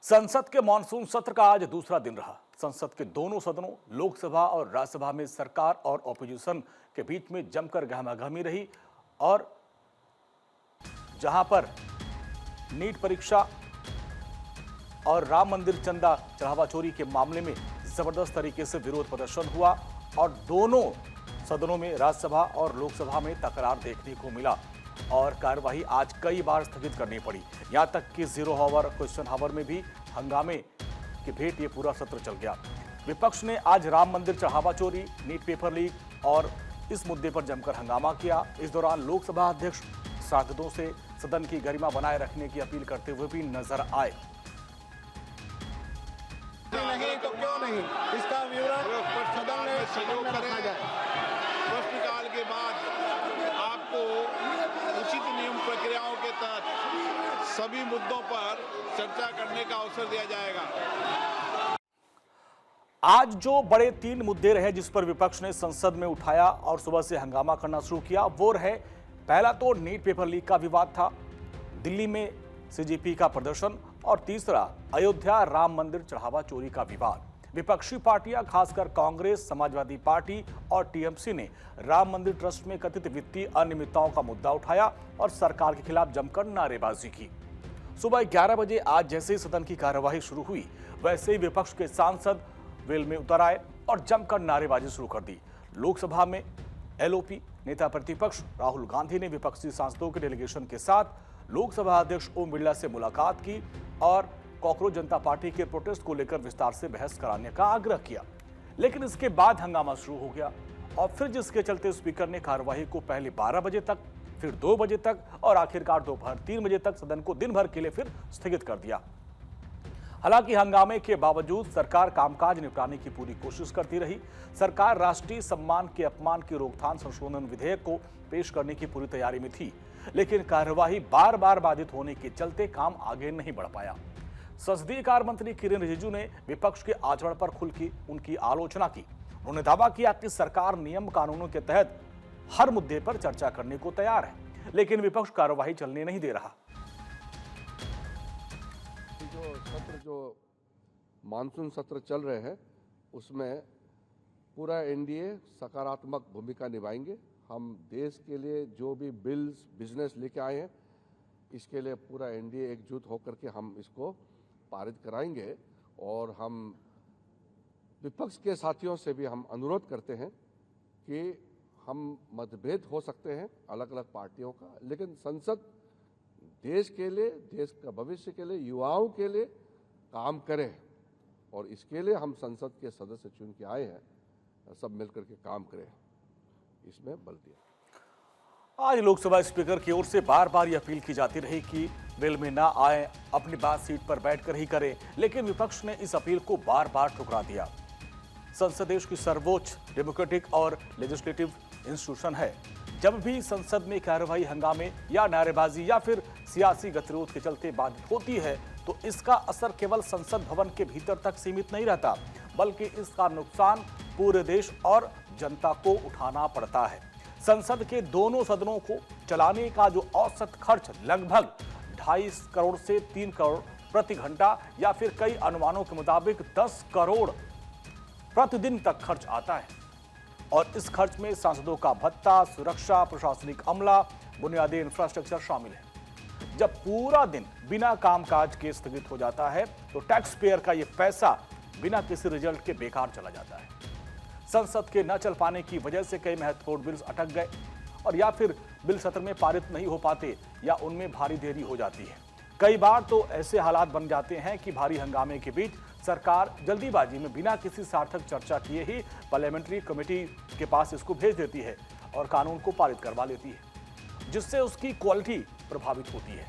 संसद के मानसून सत्र का आज दूसरा दिन रहा। संसद के दोनों सदनों लोकसभा और राज्यसभा में सरकार और ऑपोजिशन के बीच में जमकर गहमागहमी रही और जहां पर नीट परीक्षा और राम मंदिर चंदा चढ़ावा चोरी के मामले में जबरदस्त तरीके से विरोध प्रदर्शन हुआ और दोनों सदनों में राज्यसभा और लोकसभा में तकरार देखने को मिला और कार्यवाही आज कई बार स्थगित करनी पड़ी। यहां तक कि जीरो हावर क्वेश्चन हावर में भी हंगामे की भेंट ये पूरा सत्र चल गया। विपक्ष ने आज राम मंदिर चढ़ावा चोरी, नीट पेपर लीक और इस मुद्दे पर जमकर हंगामा किया। इस दौरान लोकसभा अध्यक्ष सांसदों से सदन की गरिमा बनाए रखने की अपील करते हुए भी नजर आए। नहीं तो क्यों नहीं, इसका विवरण सदन में सहयोग रखा जाए। प्रश्नकाल के बाद आपको उचित नियम प्रक्रियाओं के तहत सभी मुद्दों पर चर्चा करने का अवसर दिया जाएगा। आज जो बड़े 3 मुद्दे रहे जिस पर विपक्ष ने संसद में उठाया और सुबह से हंगामा करना शुरू किया, वो रहे, पहला तो नीट पेपर लीक का विवाद था, दिल्ली में सीजेपी का प्रदर्शन और तीसरा अयोध्या राम मंदिर चढ़ावा चोरी का विवाद। विपक्षी पार्टियां खासकर कांग्रेस, समाजवादी पार्टी और टीएमसी ने राम मंदिर ट्रस्ट में कथित वित्तीय अनियमितताओं का मुद्दा उठाया और सरकार के खिलाफ जमकर नारेबाजी की। सुबह 11 बजे आज जैसे ही सदन की कार्यवाही शुरू हुई, वैसे ही विपक्ष के सांसद वेल में उतर आए और जमकर नारेबाजी शुरू कर दी। लोकसभा में एलओपी नेता प्रतिपक्ष राहुल गांधी ने विपक्षी सांसदों के डेलीगेशन के साथ लोकसभा अध्यक्ष ओम बिरला से मुलाकात की और कॉकरोच जनता पार्टी के प्रोटेस्ट को लेकर विस्तार से बहस कराने का आग्रह किया। लेकिन इसके बाद हंगामा शुरू हो गया और फिर जिसके चलते स्पीकर ने कार्यवाही को पहले 12 बजे तक, फिर 2 बजे तक और आखिरकार दोपहर 3 बजे तक सदन को दिन भर के लिए फिर स्थगित कर दिया। हालांकि हंगामे के बावजूद सरकार कामकाज निपटाने की पूरी कोशिश करती रही। सरकार राष्ट्रीय सम्मान के अपमान की रोकथाम संशोधन विधेयक को पेश करने की पूरी तैयारी में थी, लेकिन कार्यवाही बार बार बाधित होने के चलते काम आगे नहीं बढ़ पाया। संसदीय कार्य मंत्री किरेन रिजिजू ने विपक्ष के आचरण पर खुल की उनकी आलोचना की। उन्होंने दावा किया कि सरकार नियम कानूनों के तहत हर मुद्दे पर चर्चा करने को तैयार है, लेकिन विपक्ष कार्यवाही चलने नहीं दे रहा। जो मानसून सत्र चल रहे हैं उसमें पूरा एनडीए सकारात्मक भूमिका निभाएंगे। हम देश के लिए जो भी बिल्स बिजनेस लेके आए हैं, इसके लिए पूरा एनडीए एकजुट होकर के हम इसको पारित कराएंगे और हम विपक्ष के साथियों से भी हम अनुरोध करते हैं कि हम मतभेद हो सकते हैं अलग अलग पार्टियों का, लेकिन संसद देश के लिए, देश का भविष्य के लिए, युवाओं के लिए काम करें और इसके लिए हम संसद के सदस्य चुन के आए हैं, सब मिलकर के काम करें, इसमें बल दिया। आज लोकसभा स्पीकर की ओर से बार बार यह अपील की जाती रही कि बिल में ना आए, अपनी बात सीट पर बैठकर ही करें, लेकिन विपक्ष ने इस अपील को बार बार ठुकरा दिया। संसद देश की सर्वोच्च डेमोक्रेटिक और लेजिस्लेटिव इंस्टीट्यूशन है। जब भी संसद में कार्यवाही हंगामे या नारेबाजी या फिर सियासी गतिरोध के चलते बाधित होती है, तो इसका असर केवल संसद भवन के भीतर तक सीमित नहीं रहता, बल्कि इसका नुकसान पूरे देश और जनता को उठाना पड़ता है। संसद के दोनों सदनों को चलाने का जो औसत खर्च लगभग 2.5 करोड़ से 3 करोड़ प्रति घंटा या फिर कई अनुमानों के मुताबिक 10 करोड़ प्रतिदिन तक खर्च आता है और इस खर्च में सांसदों का भत्ता, सुरक्षा, प्रशासनिक अमला, बुनियादी इंफ्रास्ट्रक्चर शामिल है। जब पूरा दिन बिना कामकाज के स्थगित हो जाता है तो टैक्स पेयर का यह पैसा बिना किसी रिजल्ट के बेकार चला जाता है। संसद के न चल पाने की वजह से कई महत्वपूर्ण बिल्स अटक गए और या फिर बिल सत्र में पारित नहीं हो पाते या उनमें भारी देरी हो जाती है। कई बार तो ऐसे हालात बन जाते हैं कि भारी हंगामे के बीच सरकार जल्दीबाजी में बिना किसी सार्थक चर्चा किए ही पार्लियामेंट्री कमेटी के पास इसको भेज देती है और कानून को पारित करवा लेती है, जिससे उसकी क्वालिटी प्रभावित होती है।